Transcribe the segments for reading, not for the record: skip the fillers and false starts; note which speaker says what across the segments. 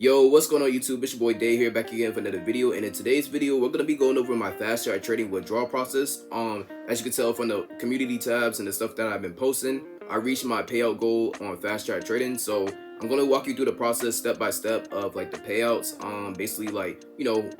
Speaker 1: Yo, what's going on YouTube? It's your boy Day here, back again for another video. And in today's video, we're gonna be going over my fast chart trading withdrawal process. As you can tell from the community tabs and the stuff that I've been posting, I reached my payout goal on fast chart trading. So I'm gonna walk you through the process step by step of like the payouts. Basically like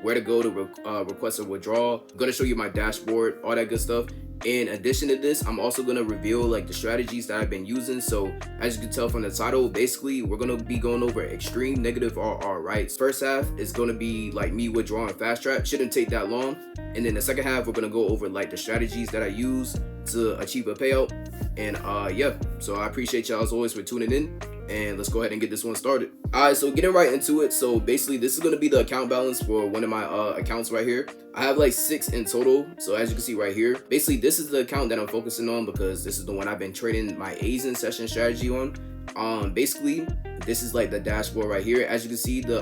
Speaker 1: where to go to request a withdrawal. I'm gonna show you my dashboard, all that good stuff. In addition to this, I'm also going to reveal like the strategies that I've been using. So as you can tell from the title, basically we're going to be going over extreme negative RR, right? First half is going to be like me withdrawing fast track, shouldn't take that long. And then the second half, we're going to go over like the strategies that I use to achieve a payout. And yeah, so I appreciate y'all as always for tuning in, and let's go ahead and get this one started. All right, so getting right into it. So basically this is going to be the account balance for one of my accounts right here. I have like 6 in total. So as you can see right here, basically this is the account that I'm focusing on because this is the one I've been trading my A's in session strategy on. Basically this is like the dashboard right here. As you can see, the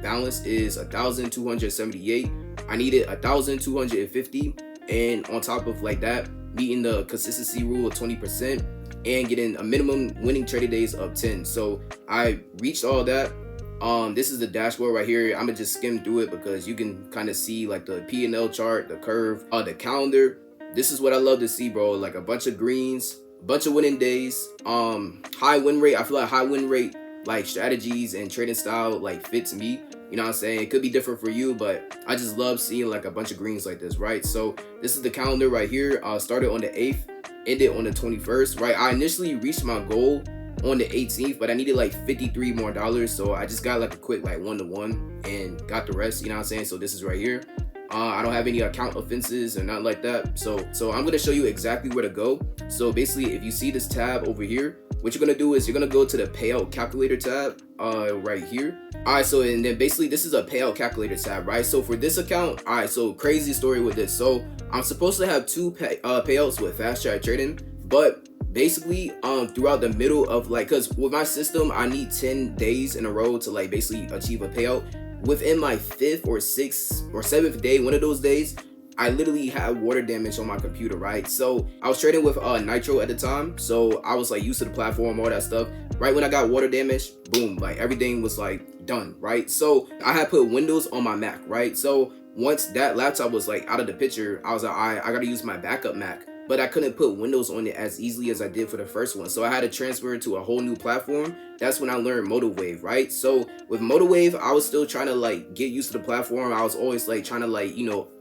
Speaker 1: balance is 1,278. I needed 1,250, and on top of like that, meeting the consistency rule of 20% and getting a minimum winning trading days of 10. So I reached all that. This is the dashboard right here. I'm gonna just skim through it because you can kind of see like the P&L chart, the curve, the calendar. This is what I love to see, bro. Like a bunch of greens, a bunch of winning days, high win rate. I feel like high win rate like strategies and trading style like fits me. You know what I'm saying? It could be different for you, but I just love seeing like a bunch of greens like this, right? So this is the calendar right here. Started on the 8th, ended on the 21st, right? I initially reached my goal on the 18th, but I needed like $53 more, so I just got like a quick like 1-to-1 and got the rest. You know what I'm saying? So this is right here. I don't have any account offenses or nothing like that. So I'm gonna show you exactly where to go. So basically, if you see this tab over here, what you're gonna do is you're gonna go to the payout calculator tab right here. All right, so and then basically this is a payout calculator tab, right? So for this account, all right, so crazy story with this. So I'm supposed to have 2 payouts with fast track trading, but basically throughout the middle of like, because with my system I need 10 days in a row to like basically achieve a payout. Within my 5th or 6th or 7th day, one of those days, I literally had water damage on my computer, right? So I was trading with Nitro at the time, so I was like used to the platform, all that stuff. Right when I got water damage, boom, like everything was like done, right? So I had put Windows on my Mac, right? So once that laptop was like out of the picture, I was like, I gotta use my backup Mac. But I couldn't put Windows on it as easily as I did for the first one. So I had to transfer it to a whole new platform. That's when I learned MotoWave, right? So with MotoWave, I was still trying to like get used to the platform. I was always like trying to like,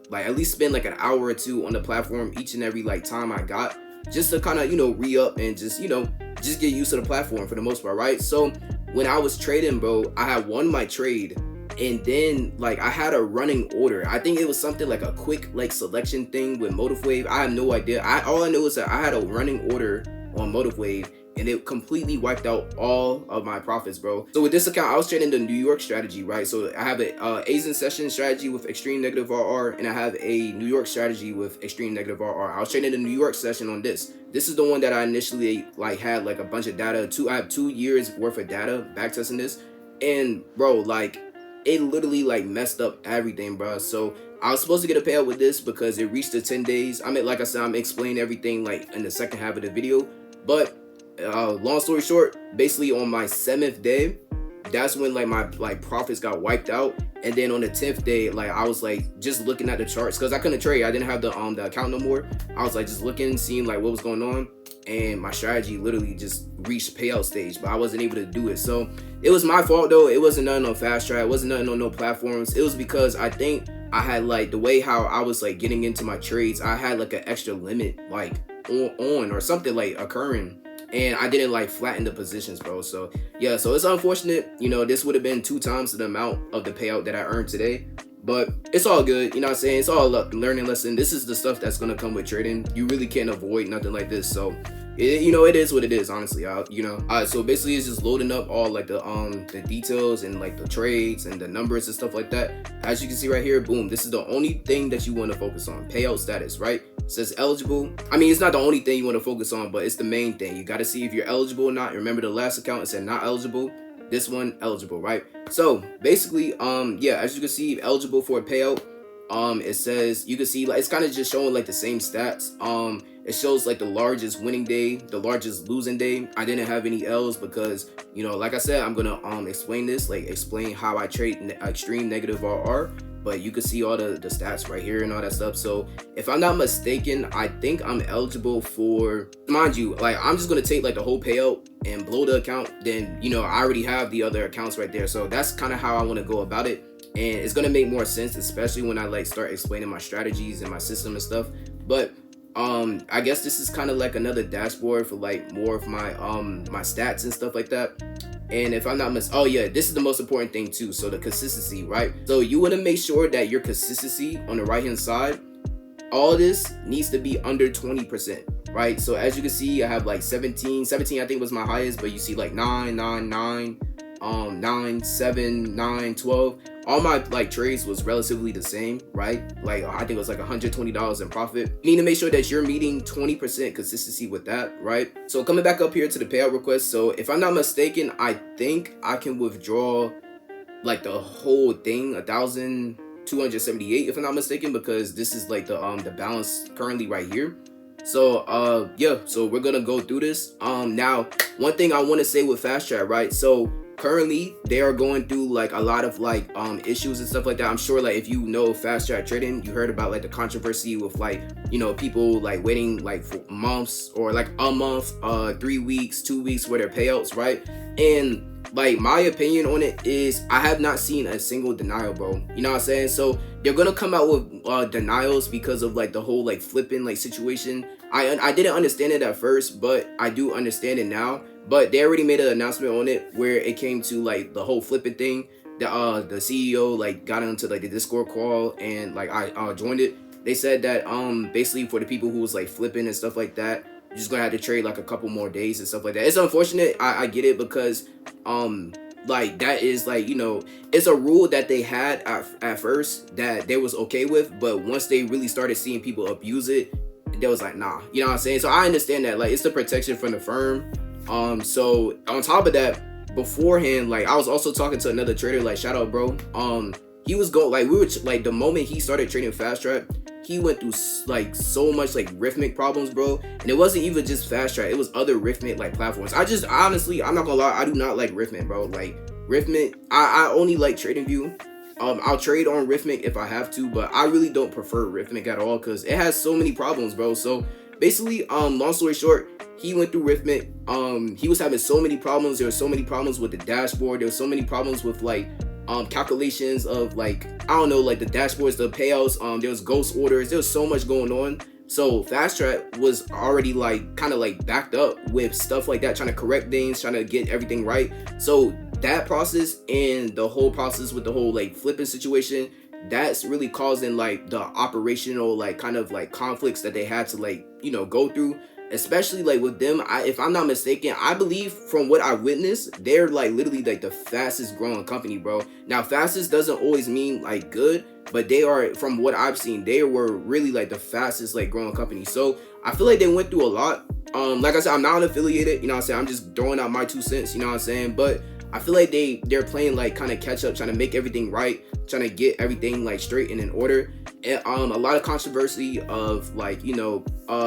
Speaker 1: like at least spend like an hour or 2 on the platform each and every like time I got, just to kind of, re-up and just get used to the platform for the most part, right? So when I was trading, bro, I had won my trade. And then like I had a running order. I think it was something like a quick like selection thing with MotiveWave. I have no idea. All I know is that I had a running order on MotiveWave and it completely wiped out all of my profits, bro. So with this account, I was trading the New York strategy, right? So I have a A's in session strategy with extreme negative RR, and I have a New York strategy with extreme negative RR. I was trading the New York session on this. This is the one that I initially like had like a bunch of data. I have 2 years worth of data back testing this, and bro, like it literally like messed up everything, bro. So I was supposed to get a payout with this because it reached the 10 days. I mean, like I said, I'm explaining everything like in the second half of the video. But long story short, basically on my 7th day, that's when like my like profits got wiped out. And then on the 10th day, like I was like just looking at the charts because I couldn't trade. I didn't have the account no more. I was like just looking, seeing like what was going on, and my strategy literally just reached payout stage, but I wasn't able to do it. So it was my fault though. It wasn't nothing on fast track. It wasn't nothing on no platforms. It was because I think I had like the way how I was like getting into my trades, I had like an extra limit like on or something like occurring, and I didn't like flatten the positions, bro. So yeah, so it's unfortunate. This would have been 2 times the amount of the payout that I earned today, but it's all good. You know what I'm saying? It's all a learning lesson. This is the stuff that's gonna come with trading. You really can't avoid nothing like this. So it is what it is, honestly. Alright, so basically it's just loading up all like the details and like the trades and the numbers and stuff like that. As you can see right here, boom, this is the only thing that you want to focus on. Payout status, right? It says eligible. I mean, it's not the only thing you want to focus on, but it's the main thing. You got to see if you're eligible or not. Remember the last account, it said not eligible. This one eligible, right? So basically, yeah, as you can see, eligible for a payout. It says, you can see like it's kind of just showing like the same stats. it shows like the largest winning day, the largest losing day. I didn't have any L's because, you know, like I said, I'm gonna explain this, like explain how I trade extreme negative RR. But you can see all the stats right here and all that stuff. So if I'm not mistaken, I think I'm eligible for, mind you, like I'm just gonna take like the whole payout and blow the account. Then, you know, I already have the other accounts right there. So that's kind of how I want to go about it. And it's gonna make more sense, especially when I like start explaining my strategies and my system and stuff. But I guess this is kind of like another dashboard for like more of my my stats and stuff like that. And if I'm not oh yeah, this is the most important thing too. So the consistency, right? So you want to make sure that your consistency on the right hand side, all this needs to be under 20%, right? So as you can see, I have like 17 I think was my highest, but you see like 9, 9, 9, 9, 7, 9, 12. All my like trades was relatively the same, right? Like I think it was like $120 in profit. You need to make sure that you're meeting 20% consistency with that, right? So coming back up here to the payout request. So if I'm not mistaken, I think I can withdraw like the whole thing, 1,278 if I'm not mistaken, because this is like the balance currently right here. So yeah, so we're gonna go through this. Now one thing I want to say with Fast Track, right? So currently they are going through like a lot of like issues and stuff like that. I'm sure like if you know Fast Track trading, you heard about like the controversy with like, you know, people like waiting like for months or like a month, 3 weeks, 2 weeks for their payouts, right? And like my opinion on it is I have not seen a single denial, bro. You know what I'm saying? So they're gonna come out with denials because of like the whole like flipping like situation. I didn't understand it at first, but I do understand it now. But they already made an announcement on it where it came to like the whole flipping thing. The CEO like got into like the Discord call and like I joined it. They said that basically for the people who was like flipping and stuff like that, you're just gonna have to trade like a couple more days and stuff like that. It's unfortunate. I get it because like that is like, you know, it's a rule that they had at first that they was okay with, but once they really started seeing people abuse it, they was like, nah. You know what I'm saying? So I understand that like it's the protection from the firm. So on top of that, beforehand, like I was also talking to another trader, like shout out bro. He was going like, we were like the moment he started trading Fast Track, he went through like so much like rhythmic problems, bro. And it wasn't even just Fast Track, it was other rhythmic like platforms. I just honestly, I'm not gonna lie, I do not like rhythmic, bro. Like rhythmic, I only like TradingView. I'll trade on rhythmic if I have to, but I really don't prefer rhythmic at all because it has so many problems, bro. So basically, long story short, he went through rhythmic. He was having so many problems. There were so many problems with the dashboard. There were so many problems with like calculations of like, I don't know, like the dashboards, the payouts. There was ghost orders. There was so much going on. So Fast Track was already like kind of like backed up with stuff like that, trying to correct things, trying to get everything right. So that process and the whole process with the whole like flipping situation, that's really causing like the operational like kind of like conflicts that they had to like, you know, go through. Especially like with them, if I'm not mistaken, I believe from what I witnessed, they're like literally like the fastest growing company, bro. Now fastest doesn't always mean like good, but they are, from what I've seen, they were really like the fastest like growing company. So I feel like they went through a lot. Like I said, I'm not affiliated, you know what I'm saying? I'm just throwing out my 2 cents, you know what I'm saying? But I feel like they're playing like kind of catch up, trying to make everything right, trying to get everything like straight and in order. And a lot of controversy of like, you know,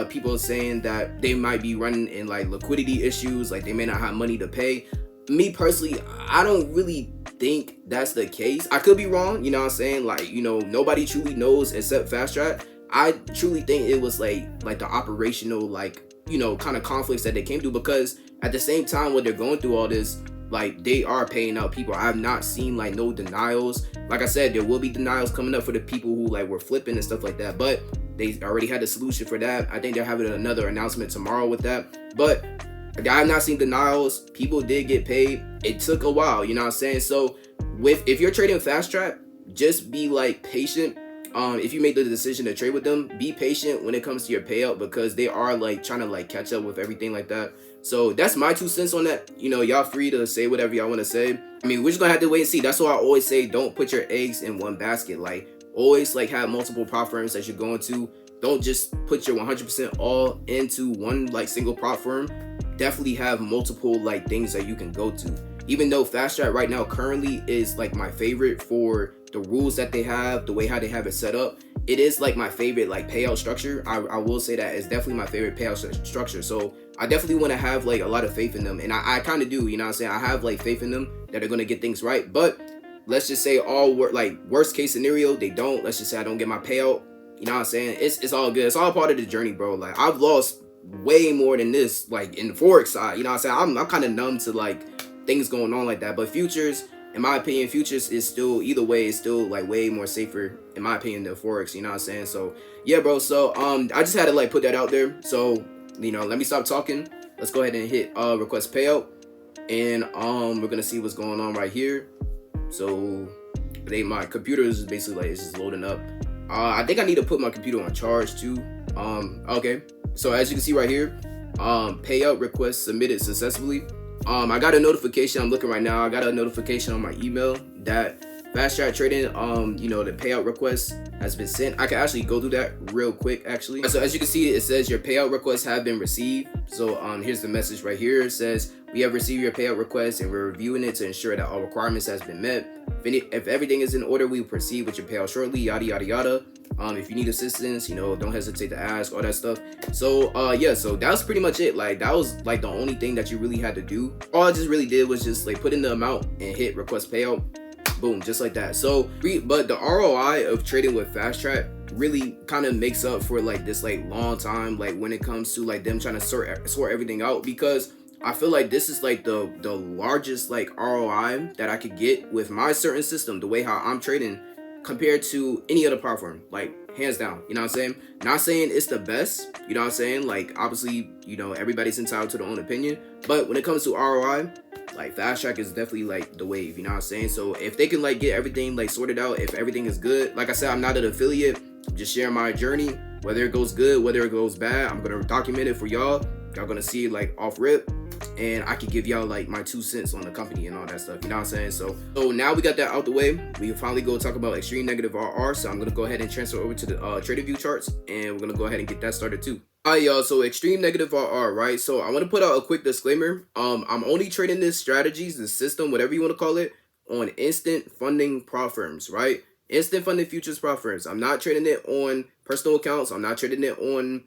Speaker 1: people saying that they might be running in like liquidity issues, like they may not have money to pay. Me personally, I don't really think that's the case. I could be wrong, you know what I'm saying? Like, you know, nobody truly knows except Fast Track. I truly think it was like the operational like, you know, kind of conflicts that they came through, because at the same time when they're going through all this, like they are paying out people. I have not seen like no denials. Like I said, there will be denials coming up for the people who like were flipping and stuff like that, but they already had a solution for that. I think they're having another announcement tomorrow with that, but I have not seen denials. People did get paid. It took a while, you know what I'm saying? So if you're trading Fast Track, just be like patient. If you make the decision to trade with them, be patient when it comes to your payout, because they are like trying to like catch up with everything like that. So that's my 2 cents on that. You know, y'all free to say whatever y'all want to say. I mean, we're just gonna have to wait and see. That's why I always say, don't put your eggs in one basket. Like, always like have multiple prop firms that you're going to. Don't just put your 100% all into one like single prop firm. Definitely have multiple like things that you can go to. Even though Fast Track right now currently is like my favorite for the rules that they have, the way how they have it set up, it is like my favorite like payout structure. I will say that it's definitely my favorite payout structure. So I definitely want to have like a lot of faith in them, and I kind of do. You know what I'm saying? I have like faith in them that they're gonna get things right. But let's just say like worst case scenario, they don't. Let's just say I don't get my payout. You know what I'm saying? It's all good. It's all part of the journey, bro. Like I've lost way more than this, like in the forex side. You know what I'm saying? I'm kind of numb to like things going on like that. But futures, in my opinion, futures is still, either way, it's still like way more safer in my opinion than forex. You know what I'm saying? So yeah, bro. So I just had to like put that out there. So you know, let me stop talking. Let's go ahead and hit request payout, and we're gonna see what's going on right here. So my computer is basically like, it's just loading up. I think I need to put my computer on charge too. Okay, so as you can see right here, payout request submitted successfully. I got a notification. I'm looking right now. I got a notification on my email that Fast Track Trading, you know, the payout request has been sent. I can actually go through that real quick, actually. So as you can see, it says your payout requests have been received. So here's the message right here. It says, we have received your payout request and we're reviewing it to ensure that all requirements has been met. If everything is in order, we will proceed with your payout shortly, yada, yada, yada. If you need assistance, you know, don't hesitate to ask, all that stuff. So yeah, so that was pretty much it. Like that was like the only thing that you really had to do. All I just really did was just like put in the amount and hit request payout. Boom, just like that. So but the ROI of trading with Fast Track really kind of makes up for like this like long time, like when it comes to like them trying to sort everything out, because I feel like this is like the largest like ROI that I could get with my certain system, the way how I'm trading, compared to any other platform, like hands down. You know what I'm saying? Not saying it's the best, you know what I'm saying? Like obviously, you know, everybody's entitled to their own opinion, but when it comes to ROI, like Fast Track is definitely like the wave, you know what I'm saying? So if they can like get everything like sorted out, if everything is good, like I said, I'm not an affiliate, I'm just sharing my journey. Whether it goes good, whether it goes bad, I'm gonna document it for y'all. Y'all gonna see it like off rip, and I can give y'all like my 2 cents on the company and all that stuff, you know what I'm saying? So now we got that out the way, we can finally go talk about extreme negative RR. So I'm gonna go ahead and transfer over to the TradingView charts, and we're gonna go ahead and get that started too. Alright y'all, so extreme negative RR, right? So I want to put out a quick disclaimer. I'm only trading this strategies, the system, whatever you want to call it, on instant funding prop firms, right? Instant funding futures prop firms. I'm not trading it on personal accounts. I'm not trading it on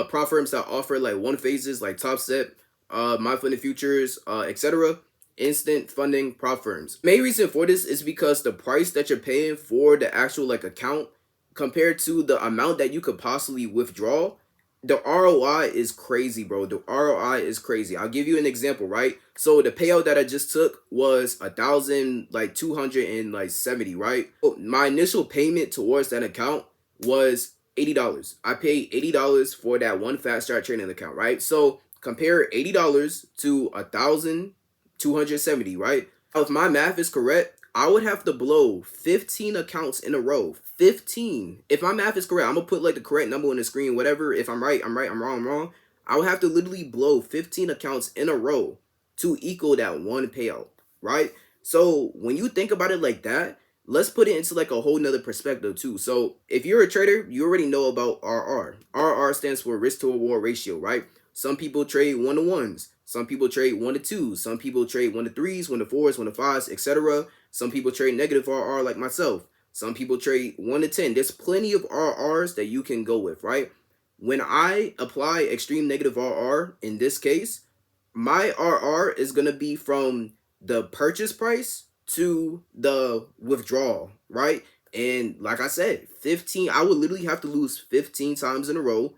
Speaker 1: prop firms that offer like one phases like Top Step, My Funding Futures, etc. Instant funding prop firms. Main reason for this is because the price that you're paying for the actual like account compared to the amount that you could possibly withdraw, the ROI is crazy, bro. The ROI is crazy. I'll give you an example, right? So the payout that I just took was 1,270, right? My initial payment towards that account was $80. I paid $80 for that one Fast Start trading account, right? So compare $80 to 1,270, right? If my math is correct, I would have to blow 15 accounts in a row. 15. If my math is correct, I'm gonna put like the correct number on the screen, whatever. If I'm right, I'm right. I'm wrong, I'm wrong. I would have to literally blow 15 accounts in a row to equal that one payout, right? So when you think about it like that, let's put it into like a whole nother perspective too. So if you're a trader, you already know about RR. RR stands for risk to reward ratio, right? Some people trade 1-to-1s. Some people trade 1-to-2s. Some people trade 1-to-3s, 1-to-4s, 1-to-5s, etc. Some people trade negative RR like myself. Some people trade 1-to-10. There's plenty of RRs that you can go with, right? When I apply extreme negative RR, in this case, my RR is going to be from the purchase price to the withdrawal, right? And like I said, 15, I would literally have to lose 15 times in a row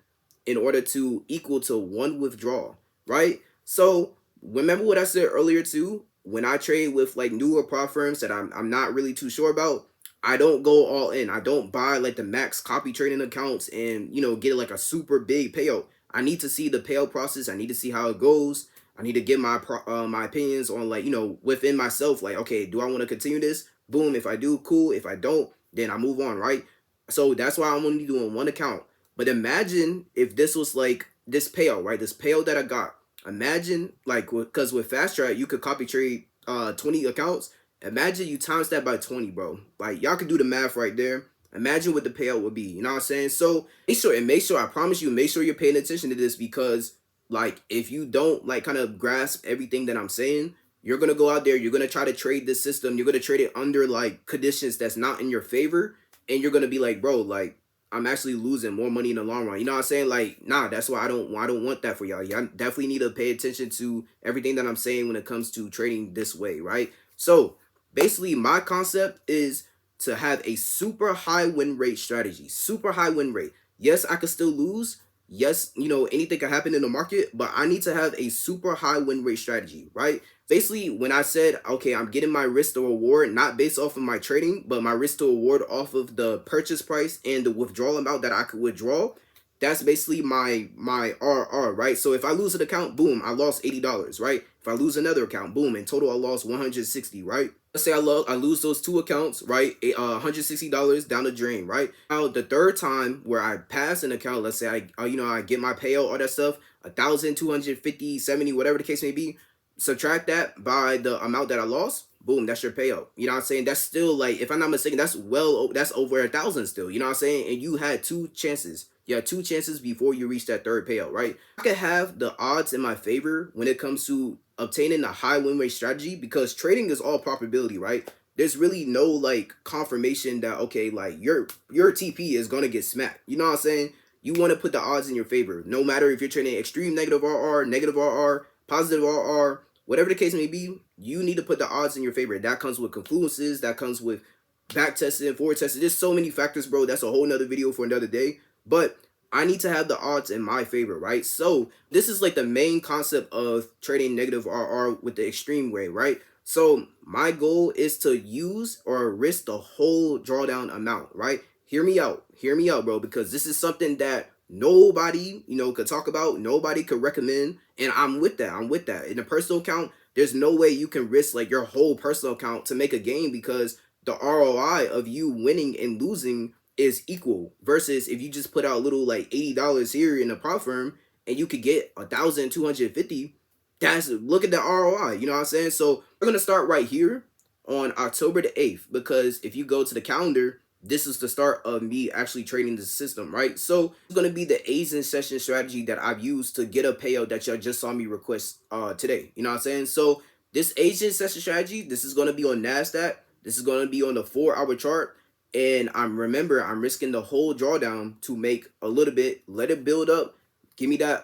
Speaker 1: in order to equal to one withdrawal, right? So remember what I said earlier too, when I trade with like newer prop firms that I'm not really too sure about, I don't go all in. I don't buy like the max copy trading accounts and, you know, get like a super big payout. I need to see the payout process. I need to see how it goes. I need to get my my opinions on like, you know, within myself. Like, okay, do I want to continue this? Boom. If I do, cool. If I don't, then I move on, right? So that's why I'm only doing one account. But imagine if this was like this payout, right? This payout that I got. Imagine like, because with Fast Track, you could copy trade 20 accounts. Imagine you times that by 20, bro. Like, y'all can do the math right there. Imagine what the payout would be. You know what I'm saying? So make sure, I promise you, make sure you're paying attention to this, because like, if you don't like kind of grasp everything that I'm saying, you're going to go out there, you're going to try to trade this system. You're going to trade it under like conditions that's not in your favor. And you're going to be like, bro, like, I'm actually losing more money in the long run. You know what I'm saying? Like, nah, that's why I don't want that for y'all. Y'all definitely need to pay attention to everything that I'm saying when it comes to trading this way, right? So basically my concept is to have a super high win rate strategy. Super high win rate. Yes, I could still lose. Yes, you know, anything can happen in the market, but I need to have a super high win rate strategy, right? Basically, when I said, okay, I'm getting my risk to reward not based off of my trading, but my risk to reward off of the purchase price and the withdrawal amount that I could withdraw, that's basically my RR, right? So if I lose an account, boom, I lost $80, right? If I lose another account, boom, in total I lost 160, right? Let's say I lose those two accounts, right? $160 down the drain, right? Now the third time where I pass an account, let's say I get my payout, all that stuff, 1,250, 70, whatever the case may be. Subtract that by the amount that I lost, boom, that's your payout. You know what I'm saying? That's still, like, if I'm not mistaken, that's over 1,000 still. You know what I'm saying? And you had two chances. You had two chances before you reach that third payout, right? I could have the odds in my favor when it comes to obtaining a high win rate strategy, because trading is all probability, right? There's really no like confirmation that, okay, like your TP is gonna get smacked. You know what I'm saying? You want to put the odds in your favor, no matter if you're trading extreme negative RR, negative RR, positive RR, whatever the case may be. You need to put the odds in your favor. That comes with confluences, that comes with back testing, forward testing. There's so many factors, bro. That's a whole nother video for another day. But I need to have the odds in my favor, right? So this is like the main concept of trading negative RR with the extreme way, right? So my goal is to use or risk the whole drawdown amount, right? Hear me out, bro, because this is something that nobody, could talk about, nobody could recommend, and I'm with that. In a personal account, there's no way you can risk like your whole personal account to make a gain, because the ROI of you winning and losing is equal, versus if you just put out little like $80 here in a prop firm and you could get 1,250. That's, look at the ROI. You know what I'm saying? So we're gonna start right here on October the 8th, because if you go to the calendar, this is the start of me actually trading the system, right? So it's gonna be the Asian session strategy that I've used to get a payout that y'all just saw me request today. You know what I'm saying? So this Asian session strategy, this is gonna be on Nasdaq. This is gonna be on the 4-hour chart. And I'm risking the whole drawdown to make a little bit, let it build up, give me that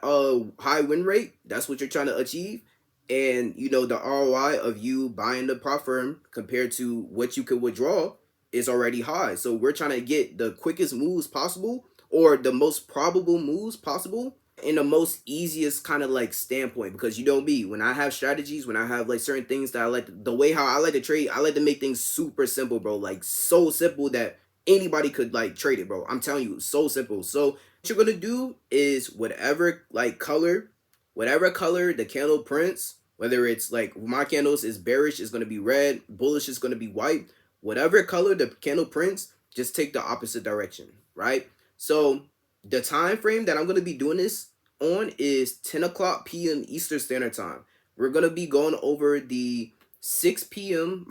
Speaker 1: high win rate. That's what you're trying to achieve. And the ROI of you buying the prop firm compared to what you could withdraw is already high. So we're trying to get the quickest moves possible, or the most probable moves possible, in the most easiest kind of like standpoint. Because you know me, when I have strategies, when I have like certain things that I like, the way how I like to trade, I like to make things super simple, bro. Like so simple that anybody could like trade it, bro. I'm telling you, so simple. So what you're gonna do is whatever color the candle prints, whether it's like my candles is bearish, is gonna be red, bullish is gonna be white. Whatever color the candle prints, just take the opposite direction, right? So the time frame that I'm going to be doing this on is 10 o'clock p.m. Eastern Standard Time. We're going to be going over the 6 p.m.,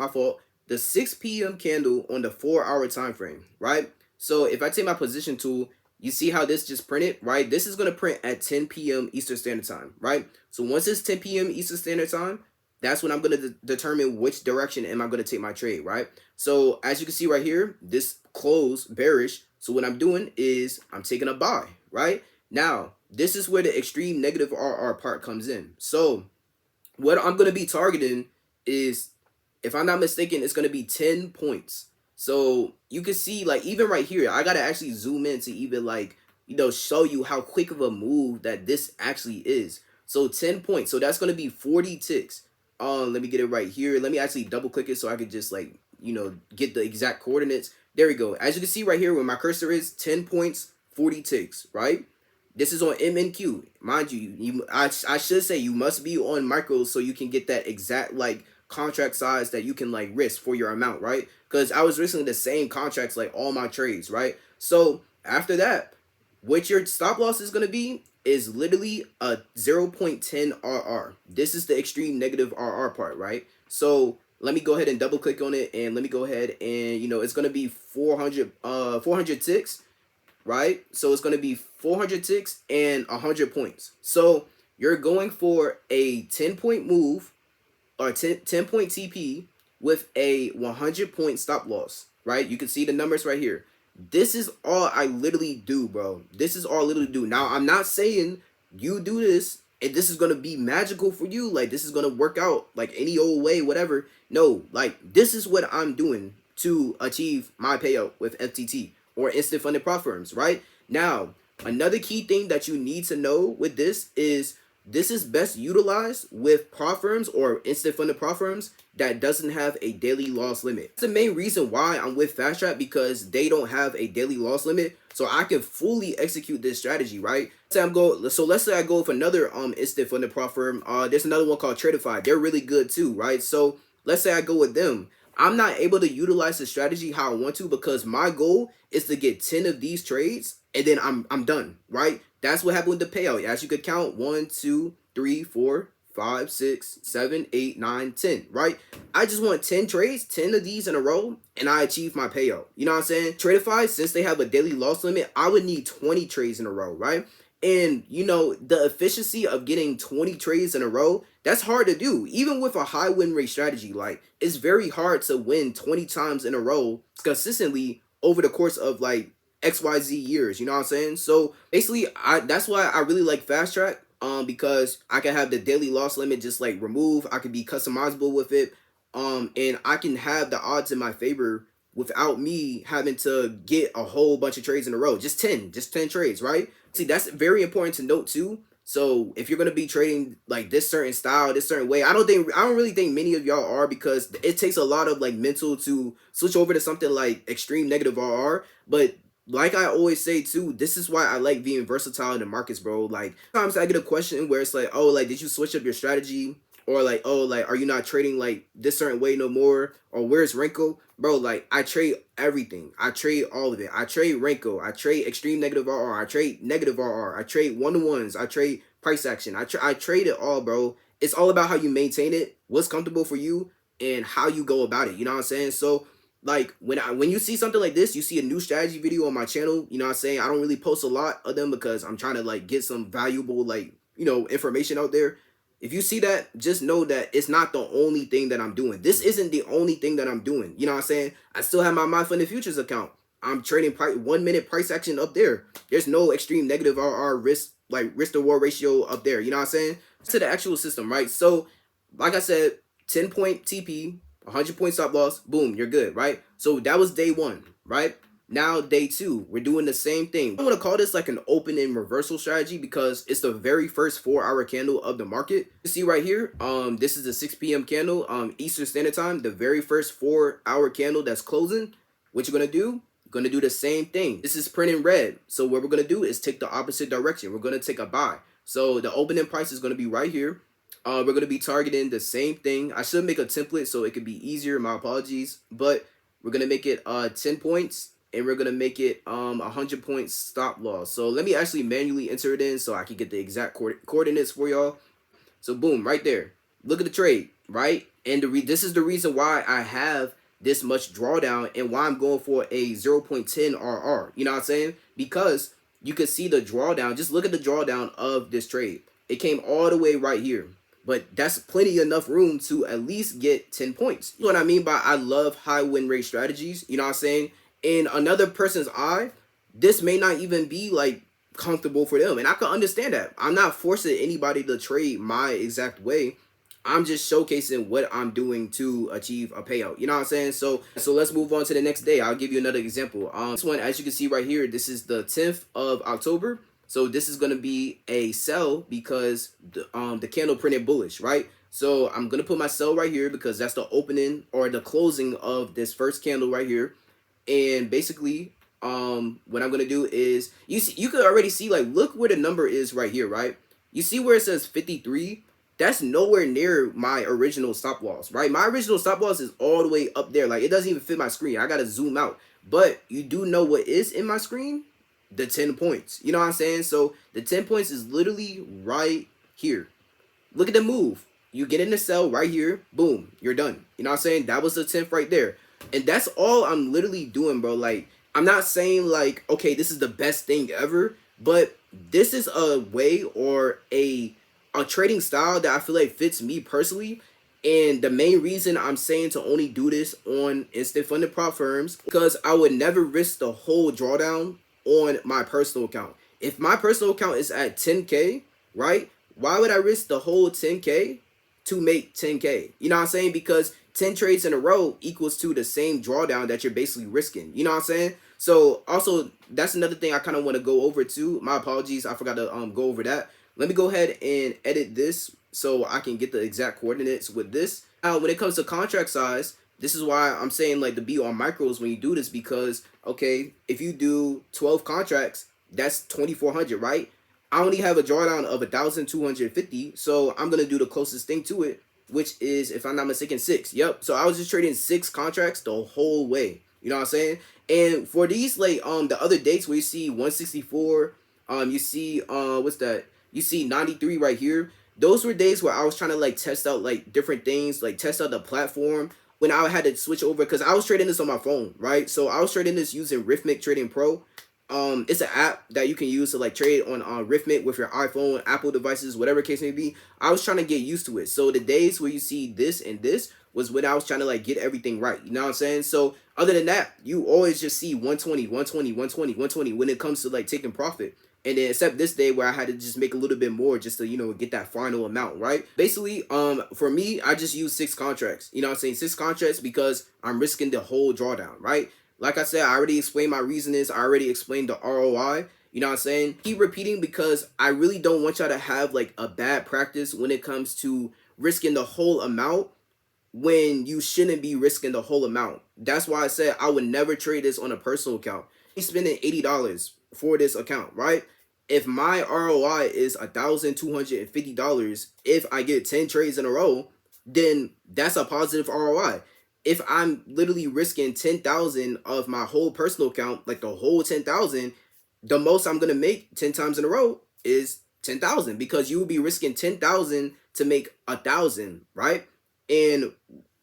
Speaker 1: the 6 p.m. candle on the 4-hour time frame, right? So if I take my position tool, you see how this just printed, right? This is going to print at 10 p.m. Eastern Standard Time, right? So once it's 10 p.m. Eastern Standard Time, that's when I'm going to determine which direction am I going to take my trade, right? So as you can see right here, this closed bearish. So what I'm doing is I'm taking a buy, right? Now, this is where the extreme negative RR part comes in. So what I'm going to be targeting is, if I'm not mistaken, it's going to be 10 points. So you can see, like, even right here, I got to actually zoom in to even, like, show you how quick of a move that this actually is. So 10 points. So that's going to be 40 ticks. Let me get it right here. Let me actually double click it so I could just like, get the exact coordinates. There we go. As you can see right here where my cursor is, 10 points, 40 ticks, right? This is on MNQ. Mind you, I should say you must be on micros so you can get that exact like contract size that you can like risk for your amount, right? Because I was risking the same contracts like all my trades, right? So after that, what your stop loss is going to be is literally a 0.10 RR. This is the extreme negative RR part, right? So let me go ahead and double click on it, and let me go ahead and, it's going to be 400 ticks, right? So it's going to be 400 ticks and 100 points. So you're going for a 10-point move, or 10-point TP with a 100-point stop loss, right? You can see the numbers right here. This is all I literally do, bro. This is all I literally do. Now, I'm not saying you do this and this is gonna be magical for you. Like, this is gonna work out like any old way, whatever. No, like, this is what I'm doing to achieve my payout with FTT or instant funded prop firms, right? Now, another key thing that you need to know with this is best utilized with prop firms or instant funded prop firms that doesn't have a daily loss limit. That's the main reason why I'm with Fast Trap, because they don't have a daily loss limit, so I can fully execute this strategy, right? Let's say I go with another instant funded prop firm. There's another one called Tradify. They're really good too, right? So let's say I go with them. I'm not able to utilize the strategy how I want to because my goal is to get 10 of these trades and then I'm done, right? That's what happened with the payout. As you could count, 1, 2, 3, 4, 5, 6, 7, 8, 9, 10, right? I just want 10 trades, 10 of these in a row, and I achieve my payout. You know what I'm saying? Tradify, since they have a daily loss limit, I would need 20 trades in a row, right? And, you know, the efficiency of getting 20 trades in a row, that's hard to do. Even with a high win rate strategy, like, it's very hard to win 20 times in a row consistently over the course of, like, XYZ years, you know what I'm saying? So basically, that's why I really like Fast Track, because I can have the daily loss limit just like remove. I can be customizable with it, and I can have the odds in my favor without me having to get a whole bunch of trades in a row. Just 10 trades, right? See, that's very important to note too. So if you're gonna be trading like this certain style, this certain way, I don't really think many of y'all are, because it takes a lot of like mental to switch over to something like extreme negative RR. But like I always say too, this is why I like being versatile in the markets, bro. Like sometimes I get a question where it's like, oh, like did you switch up your strategy? Or like, oh, like are you not trading like this certain way no more? Or where's Renko? Bro, like I trade everything. I trade all of it. I trade Renko. I trade extreme negative RR. I trade negative RR. I trade one-to-ones. I trade price action. I trade it all, bro. It's all about how you maintain it, what's comfortable for you, and how you go about it. You know what I'm saying? So like when you see something like this, you see a new strategy video on my channel, you know what I'm saying? I don't really post a lot of them because I'm trying to like get some valuable like, you know, information out there. If you see that, just know that it's not the only thing that I'm doing. This isn't the only thing that I'm doing. You know what I'm saying? I still have my My Funded Futures account. I'm trading 1 minute price action up there. There's no extreme negative RR risk, like risk to reward ratio up there. You know what I'm saying? To the actual system, right? So, like I said, 10-point TP, 100-point stop loss, boom, you're good, right? So that was day one, right? Now day two, we're doing the same thing. I'm gonna call this like an open and reversal strategy because it's the very first 4-hour candle of the market. You see right here, this is the 6 p.m. candle, Eastern Standard Time, the very first 4-hour candle that's closing. What you're gonna do? You're gonna do the same thing. This is printing red. So what we're gonna do is take the opposite direction. We're gonna take a buy. So the opening price is gonna be right here. We're going to be targeting the same thing. I should make a template so it could be easier. My apologies. But we're going to make it 10 points. And we're going to make it 100 points stop loss. So let me actually manually enter it in so I can get the exact coordinates for y'all. So boom, right there. Look at the trade, right? And this is the reason why I have this much drawdown and why I'm going for a 0.10 RR. You know what I'm saying? Because you can see the drawdown. Just look at the drawdown of this trade. It came all the way right here. But that's plenty enough room to at least get 10 points. You know what I mean by I love high win rate strategies. You know what I'm saying? In another person's eye, this may not even be like comfortable for them. And I can understand that. I'm not forcing anybody to trade my exact way. I'm just showcasing what I'm doing to achieve a payout. You know what I'm saying? So let's move on to the next day. I'll give you another example. This one, as you can see right here, this is the 10th of October. So this is going to be a sell because the candle printed bullish, right? So I'm going to put my sell right here because that's the opening or the closing of this first candle right here. And basically, what I'm going to do is, you could already see, like, look where the number is right here, right? You see where it says 53? That's nowhere near my original stop loss, right? My original stop loss is all the way up there. Like, it doesn't even fit my screen. I got to zoom out. But you do know what is in my screen? The 10 points. You know what I'm saying? So the 10 points is literally right here. Look at the move. You get in the sell right here. Boom. You're done. You know what I'm saying? That was the 10th right there. And that's all I'm literally doing, bro. Like, I'm not saying like, okay, this is the best thing ever. But this is a way or a trading style that I feel like fits me personally. And the main reason I'm saying to only do this on instant funded prop firms, because I would never risk the whole drawdown on my personal account. If my personal account is at 10K, right? Why would I risk the whole 10K to make 10K? You know what I'm saying? Because 10 trades in a row equals to the same drawdown that you're basically risking. You know what I'm saying? So also, that's another thing I kind of want to go over too. My apologies, I forgot to go over that. Let me go ahead and edit this so I can get the exact coordinates with this. Now, when it comes to contract size, this is why I'm saying like to be on micros when you do this, because okay, if you do 12 contracts, that's 2,400, right? I only have a drawdown of 1,250, so I'm gonna do the closest thing to it, which is, if I'm not mistaken, 6. Yep. So I was just trading 6 contracts the whole way. You know what I'm saying? And for these like the other dates where you see 164, you see what's that? You see 93 right here. Those were days where I was trying to like test out like different things, like test out the platform. When I had to switch over, because I was trading this on my phone, right? So I was trading this using Rhythmic Trading Pro. It's an app that you can use to like trade on Rhythmic with your iPhone, Apple devices, whatever case may be. I was trying to get used to it. So the days where you see this and this was when I was trying to like get everything right. You know what I'm saying? So other than that, you always just see 120, 120, 120, 120 when it comes to like taking profit. And then except this day where I had to just make a little bit more just to, you know, get that final amount, right? Basically, for me, I just use 6 contracts. You know what I'm saying? 6 contracts because I'm risking the whole drawdown, right? Like I said, I already explained my reasonings. I already explained the ROI. You know what I'm saying? Keep repeating because I really don't want y'all to have like a bad practice when it comes to risking the whole amount when you shouldn't be risking the whole amount. That's why I said I would never trade this on a personal account. I'm spending $80 for this account, right? If my ROI is $1,250, if I get 10 trades in a row, then that's a positive ROI. If I'm literally risking 10,000 of my whole personal account, like the whole 10,000, the most I'm gonna make 10 times in a row is 10,000, because you will be risking 10,000 to make 1,000, right? And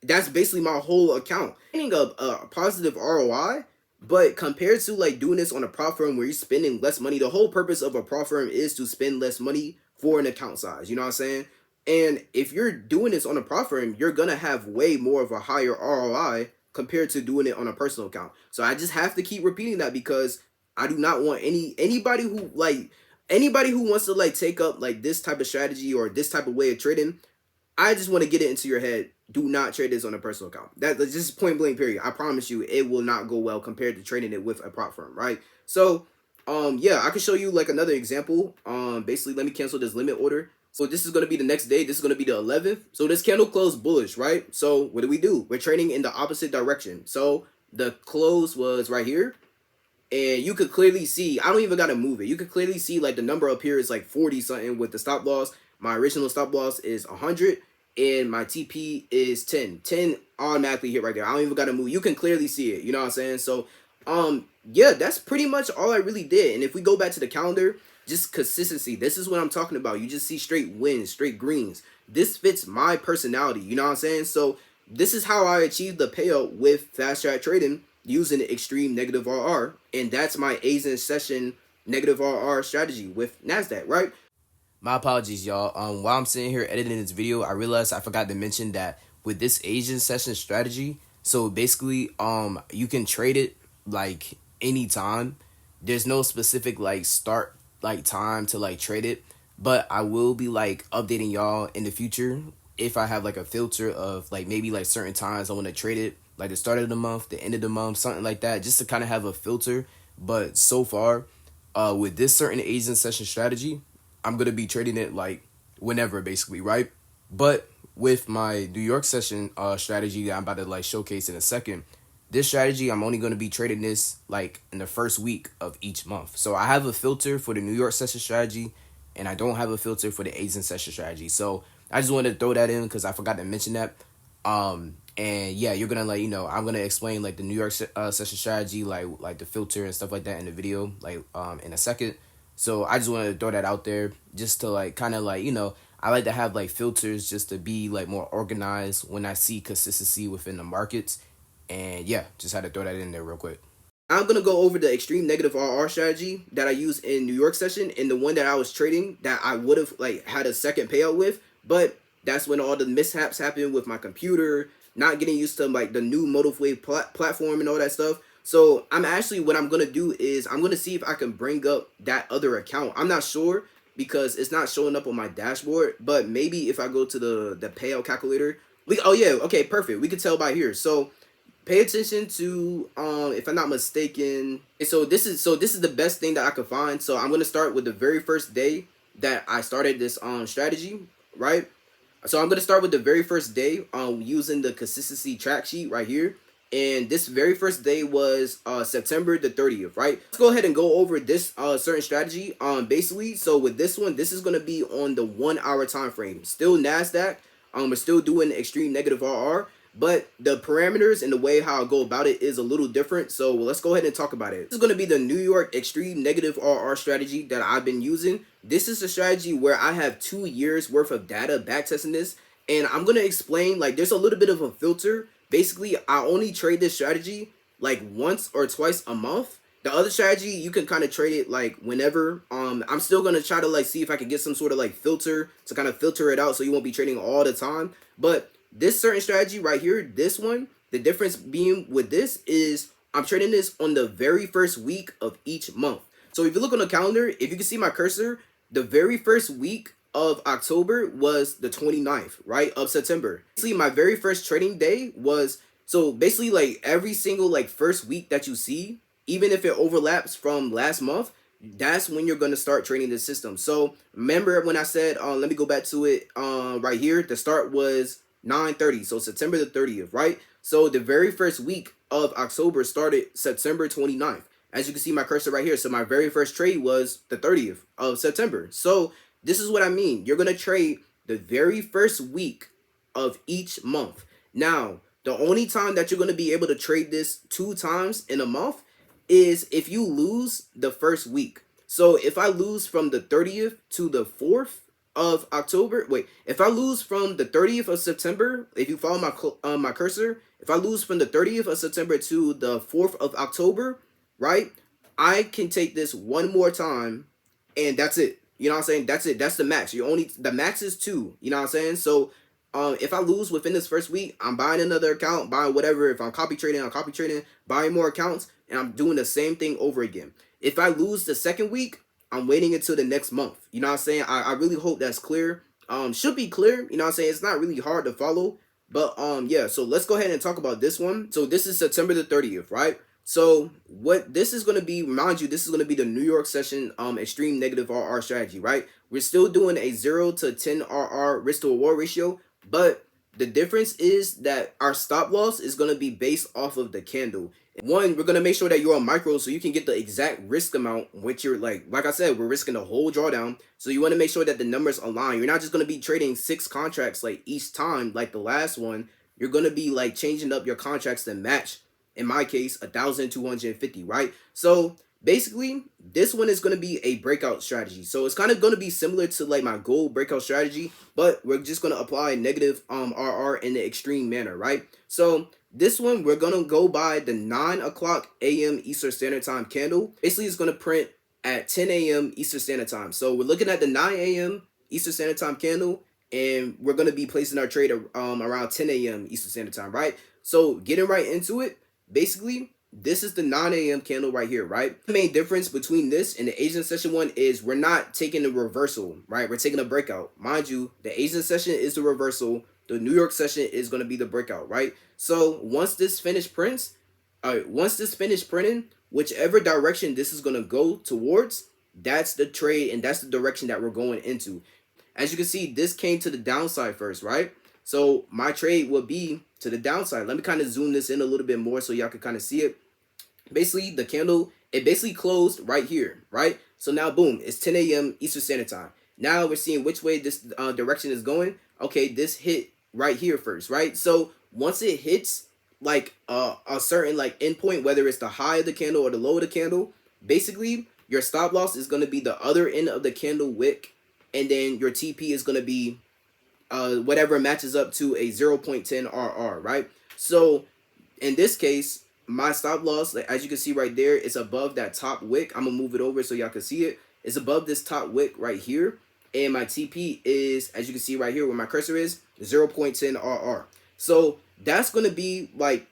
Speaker 1: that's basically my whole account. Getting a positive ROI, but compared to like doing this on a prop firm where you're spending less money, the whole purpose of a prop firm is to spend less money for an account size. You know what I'm saying? And if you're doing this on a prop firm, you're gonna have way more of a higher ROI compared to doing it on a personal account. So I just have to keep repeating that because I do not want anybody who wants to like take up like this type of strategy or this type of way of trading. I just want to get it into your head. Do not trade this on a personal account. That's just point blank period. I promise you it will not go well compared to trading it with a prop firm, right? So yeah, I can show you like another example. Basically, let me cancel this limit order. So this is going to be the next day. This is going to be the 11th. So this candle closed bullish, right? So what do? We're trading in the opposite direction. So the close was right here. And you could clearly see, I don't even got to move it. You could clearly see like the number up here is like 40 something with the stop loss. My original stop loss is 100 and my TP is 10. 10 automatically hit right there. I don't even got to move. You can clearly see it. You know what I'm saying? So, yeah, that's pretty much all I really did. And if we go back to the calendar, just consistency. This is what I'm talking about. You just see straight wins, straight greens. This fits my personality. You know what I'm saying? So this is how I achieved the payout with fast track trading using extreme negative RR. And that's my Asian session negative RR strategy with Nasdaq, right? My apologies, y'all. While I'm sitting here editing this video, I realized I forgot to mention that with this Asian session strategy, so basically, you can trade it like anytime. There's no specific like start like time to like trade it, but I will be like updating y'all in the future if I have like a filter of like maybe like certain times I want to trade it, like the start of the month, the end of the month, something like that, just to kind of have a filter. But so far, with this certain Asian session strategy, I'm going to be trading it like whenever, basically, right? But with my New York session strategy that I'm about to like showcase in a second, this strategy, I'm only going to be trading this like in the first week of each month. So I have a filter for the New York session strategy, and I don't have a filter for the Asian session strategy. So I just wanted to throw that in because I forgot to mention that. And yeah, you're gonna like, I'm gonna explain like the New York session strategy, like the filter and stuff like that in the video, like in a second. So I just wanted to throw that out there just to like kind of like, I like to have like filters just to be like more organized when I see consistency within the markets. And yeah, just had to throw that in there real quick. I'm going to go over the extreme negative RR strategy that I used in New York session and the one that I was trading that I would have like had a second payout with. But That's when all the mishaps happened with my computer, not getting used to like the new Motivate platform and all that stuff. So I'm actually, what I'm gonna do is I'm gonna see if I can bring up that other account. I'm not sure because it's not showing up on my dashboard, but maybe if I go to the payout calculator, oh yeah, okay, perfect. We can tell by here. So pay attention to if I'm not mistaken. So this is the best thing that I could find. So I'm gonna start with the very first day that I started this strategy, right? So I'm gonna start with the very first day using the consistency track sheet right here. And this very first day was September the 30th, right? Let's go ahead and go over this certain strategy. Basically, so with this one, this is gonna be on the 1 hour time frame. Still Nasdaq. We're still doing extreme negative RR, but the parameters and the way how I go about it is a little different. So let's go ahead and talk about it. This is going to be the New York extreme negative RR strategy that I've been using. This is a strategy where I have 2 years worth of data backtesting this, and I'm going to explain, like, there's a little bit of a filter. Basically, I only trade this strategy like once or twice a month. The other strategy, you can kind of trade it like whenever. I'm still gonna try to like see if I can get some sort of like filter to kind of filter it out so you won't be trading all the time. But this certain strategy right here, this one, the difference being with this is I'm trading this on the very first week of each month. So if you look on the calendar, if you can see my cursor, the very first week of October was the 29th, right, of September. Basically, my very first trading day was, so basically like every single like first week that you see, even if it overlaps from last month, that's when you're going to start trading the system. So remember when I said, let me go back to it right here. The start was 9/30, so September the 30th, right? So the very first week of October started September 29th. As you can see my cursor right here. So my very first trade was the 30th of September. So this is what I mean. You're going to trade the very first week of each month. Now, the only time that you're going to be able to trade this 2 times in a month is if you lose the first week. So if I lose from the 30th to the 4th of October, if I lose from the 30th of September, if you follow my cursor, if I lose from the 30th of September to the 4th of October, right, I can take this one more time and that's it. You know what I'm saying? That's it. That's the max. The max is 2. You know what I'm saying? So if I lose within this first week, I'm buying another account, buying whatever. If I'm copy trading, I'm copy trading, buying more accounts, and I'm doing the same thing over again. If I lose the second week, I'm waiting until the next month. You know what I'm saying? I really hope that's clear. Should be clear. You know what I'm saying? It's not really hard to follow. But yeah, so let's go ahead and talk about this one. So this is September the 30th, right? So what this is going to be, remind you, this is going to be the New York session extreme negative RR strategy, right? We're still doing a 0 to 10 RR risk to reward ratio, but the difference is that our stop loss is going to be based off of the candle. One, we're going to make sure that you're on micro so you can get the exact risk amount, which you're like I said, we're risking the whole drawdown. So you want to make sure that the numbers align. You're not just going to be trading 6 contracts like each time like the last one. You're going to be like changing up your contracts to match, in my case, 1,250, right? So basically, this one is going to be a breakout strategy. So it's kind of going to be similar to like my gold breakout strategy, but we're just going to apply negative RR in the extreme manner, right? So this one, we're going to go by the 9 o'clock a.m. Eastern Standard Time candle. Basically, it's going to print at 10 a.m. Eastern Standard Time. So we're looking at the 9 a.m. Eastern Standard Time candle, and we're going to be placing our trade around 10 a.m. Eastern Standard Time, right? So getting right into it, basically, this is the 9 a.m. candle right here, right? The main difference between this and the Asian session one is we're not taking a reversal, right? We're taking a breakout. Mind you, the Asian session is the reversal. The New York session is going to be the breakout, right? So once this finish prints, once this finish printing, whichever direction this is going to go towards, that's the trade and that's the direction that we're going into. As you can see, this came to the downside first, right? So my trade will be to the downside. Let me kind of zoom this in a little bit more so y'all can kind of see it. Basically, the candle, it basically closed right here, right? So now, boom, it's 10 a.m. Eastern Standard Time. Now we're seeing which way this direction is going. Okay, this hit right here first, right? So once it hits like a certain like endpoint, whether it's the high of the candle or the low of the candle, basically your stop loss is going to be the other end of the candle wick, and then your TP is going to be whatever matches up to a 0.10 RR, right? So in this case, my stop loss, as you can see right there, is above that top wick. I'm gonna move it over so y'all can see it. It's above this top wick right here. and my TP is, as you can see right here where my cursor is, 0.10 RR. So that's going to be like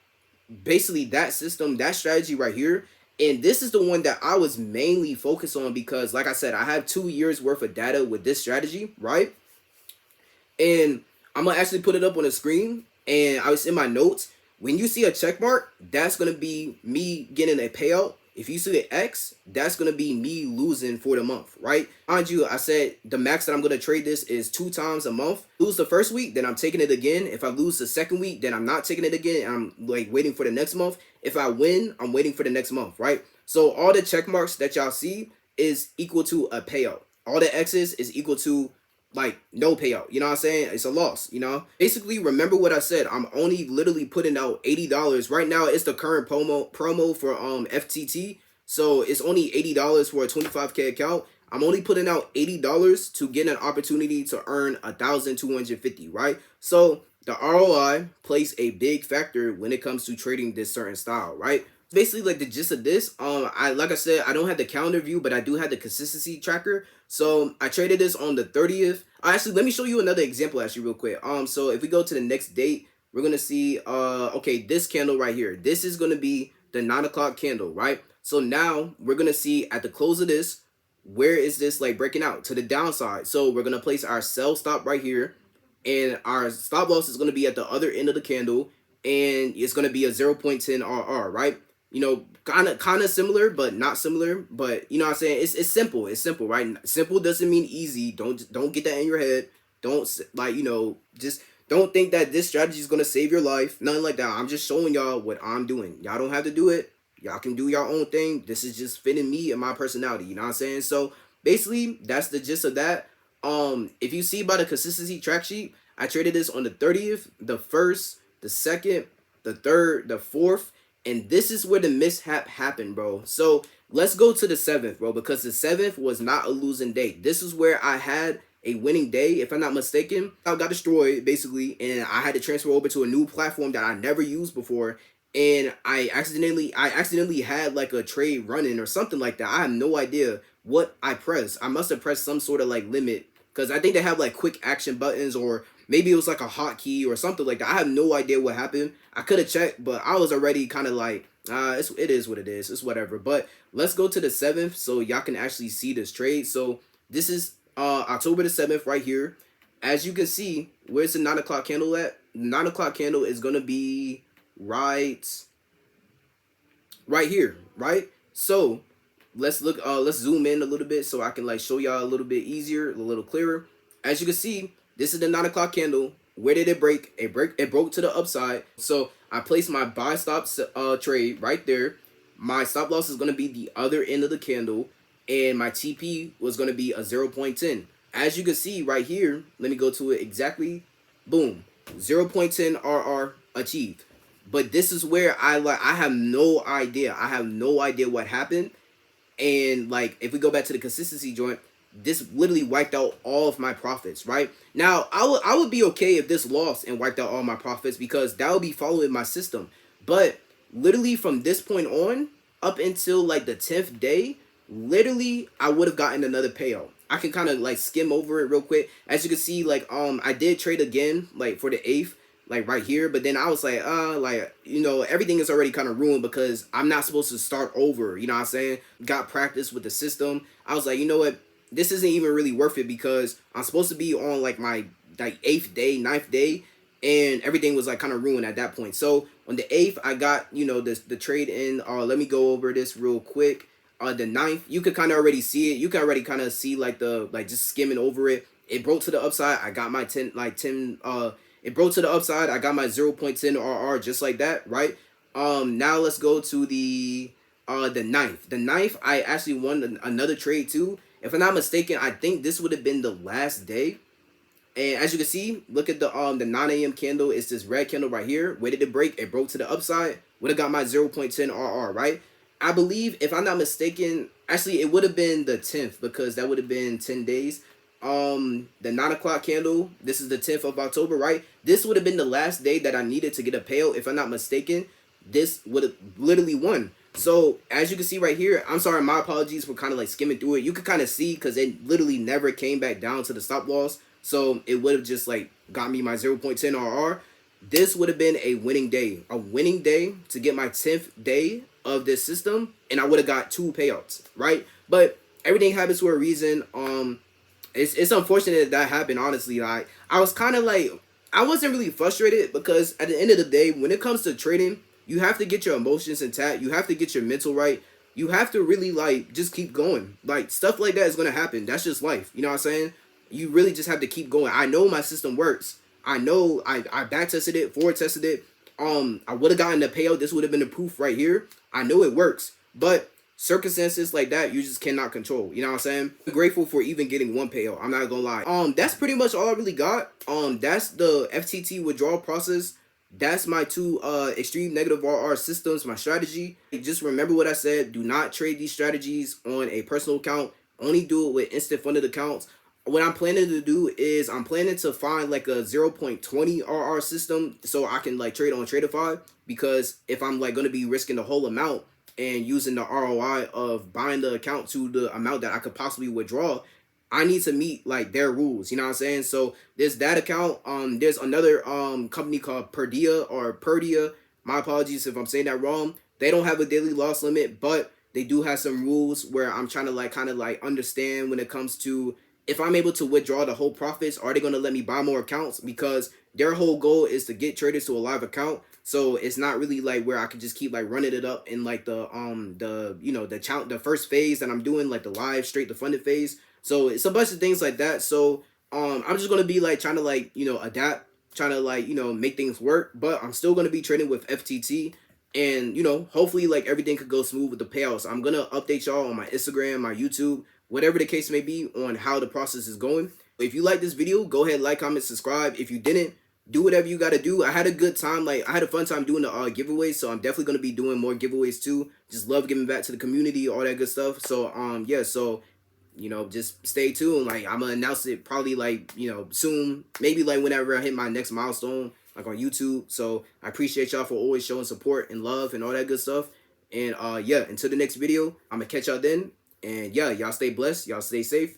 Speaker 1: basically that system, that strategy right here. And this is the one that I was mainly focused on because, like I said, I have 2 years worth of data with this strategy, right? And I'm gonna actually put it up on the screen, and I was in my notes. When you see a check mark, that's gonna be me getting a payout. If you see the X, that's gonna be me losing for the month, right? Mind you, I said the max that I'm gonna trade this is 2 times a month. Lose the first week, then I'm taking it again. If I lose the second week, then I'm not taking it again. I'm like waiting for the next month. If I win, I'm waiting for the next month, right? So all the check marks that y'all see is equal to a payout. All the X's is equal to like no payout. You know what I'm saying? It's a loss, you know? Basically, remember what I said. I'm only literally putting out $80. Right now, it's the current promo for FTT. So it's only $80 for a 25K account. I'm only putting out $80 to get an opportunity to earn 1,250, right? So the ROI plays a big factor when it comes to trading this certain style, right? Basically, like the gist of this, like I said, I don't have the calendar view, but I do have the consistency tracker. So I traded this on the 30th. Actually, let me show you another example actually real quick. So if we go to the next date, we're gonna see okay, this candle right here. This is gonna be the 9 o'clock candle, right? So now we're gonna see at the close of this, where is this like breaking out to the downside. So we're gonna place our sell stop right here, and our stop loss is gonna be at the other end of the candle, and it's gonna be a 0.10 RR, right? You know, kind of similar, but not similar. But you know what I'm saying? It's simple. It's simple, right? Simple doesn't mean easy. Don't get that in your head. Don't like, you know, just don't think that this strategy is gonna save your life. Nothing like that. I'm just showing y'all what I'm doing. Y'all don't have to do it. Y'all can do your own thing. This is just fitting me and my personality. You know what I'm saying? So basically, that's the gist of that. If you see by the consistency track sheet, I traded this on the 30th, the 1st, the 2nd, the 3rd, the 4th. And this is where the mishap happened, bro. So let's go to the 7th, bro, because the 7th was not a losing day. This is where I had a winning day, if I'm not mistaken. I got destroyed, basically, and I had to transfer over to a new platform that I never used before. And I accidentally had like a trade running or something like that. I have no idea what I pressed. I must have pressed some sort of like limit, because I think they have like quick action buttons, or maybe it was like a hotkey or something like that. I have no idea what happened. I could have checked, but I was already kind of like, it is what it is. It's whatever. But let's go to the 7th so y'all can actually see this trade. So this is October the 7th right here. As you can see, where's the 9 o'clock candle at? 9 o'clock candle is going to be right here, right? So let's look, let's zoom in a little bit so I can like show y'all a little bit easier, a little clearer. As you can see, this is the 9 o'clock candle. Where did it break? It broke to the upside. So I placed my buy stop trade right there. My stop loss is going to be the other end of the candle, and my TP was going to be a 0.10. As you can see right here, let me go to it exactly. Boom, 0.10 RR achieved. But this is where I have no idea. I have no idea what happened. And like, if we go back to the consistency joint, this literally wiped out all of my profits, right? Now, I would be okay if this lost and wiped out all my profits, because that would be following my system. But literally from this point on, up until like the 10th day, literally I would have gotten another payout. I can kind of like skim over it real quick. As you can see, like I did trade again like for the 8th, like right here, but then I was like, you know, everything is already kind of ruined because I'm not supposed to start over, you know what I'm saying? Got practice with the system. I was like, you know what? This isn't even really worth it, because I'm supposed to be on like my like 8th day, 9th day, and everything was like kind of ruined at that point. So on the 8th, I got, you know, the trade in. Let me go over this real quick. The 9th, you could kind of already see it. You can already kind of see like the just skimming over it. It broke to the upside. I got my 10. It broke to the upside. I got my 0.10 RR just like that, right? Now let's go to the 9th. The 9th, I actually won another trade too. If I'm not mistaken, I think this would have been the last day. And as you can see, look at the 9 a.m. candle. It's this red candle right here. Where did it break? It broke to the upside. Would have got my 0.10 RR, right? I believe, if I'm not mistaken, actually it would have been the 10th, because that would have been 10 days. The 9 o'clock candle, this is the 10th of October, right? This would have been the last day that I needed to get a payout. If I'm not mistaken, this would have literally won. So as you can see right here, I'm sorry, my apologies for kind of like skimming through it. You could kind of see because it literally never came back down to the stop loss. So it would have just like got me my 0.10 RR. This would have been a winning day to get my 10th day of this system, and I would have got 2 payouts, right? But everything happens for a reason. It's unfortunate that happened. Honestly, I was kind of like, I wasn't really frustrated because at the end of the day, when it comes to trading, you have to get your emotions intact. You have to get your mental right. You have to really like just keep going. Like stuff like that is gonna happen. That's just life. You know what I'm saying? You really just have to keep going. I know my system works. I know I back tested it, forward tested it. I would have gotten the payout. This would have been the proof right here. I know it works, but circumstances like that you just cannot control. You know what I'm saying? I'm grateful for even getting 1 payout. I'm not gonna lie. That's pretty much all I really got. That's the FTT withdrawal process. That's my 2 extreme negative RR systems, my strategy. Just remember what I said. Do not trade these strategies on a personal account. Only do it with instant funded accounts. What I'm planning to do is I'm planning to find like a 0.20 RR system so I can like trade on Tradeify, because if I'm like going to be risking the whole amount and using the ROI of buying the account to the amount that I could possibly withdraw, I need to meet like their rules. You know what I'm saying? So there's that account. There's another company called Perdia. My apologies if I'm saying that wrong. They don't have a daily loss limit, but they do have some rules where I'm trying to like kind of like understand when it comes to if I'm able to withdraw the whole profits, are they going to let me buy more accounts? Because their whole goal is to get traders to a live account. So it's not really like where I can just keep like running it up in like the you know the first phase that I'm doing, like the live straight to funded phase. So it's a bunch of things like that. So I'm just gonna be like trying to like adapt, trying to like make things work. But I'm still gonna be trading with FTT, and hopefully like everything could go smooth with the payouts. I'm gonna update y'all on my Instagram, my YouTube, whatever the case may be, on how the process is going. If you like this video, go ahead, like, comment, subscribe. If you didn't, do whatever you got to do. I had a good time. Like, I had a fun time doing the giveaways, so I'm definitely going to be doing more giveaways too. Just love giving back to the community, all that good stuff. So, yeah, so, just stay tuned. Like, I'm going to announce it probably, like, soon. Maybe, like, whenever I hit my next milestone, like, on YouTube. So, I appreciate y'all for always showing support and love and all that good stuff. And, yeah, until the next video, I'm going to catch y'all then. And, yeah, y'all stay blessed. Y'all stay safe.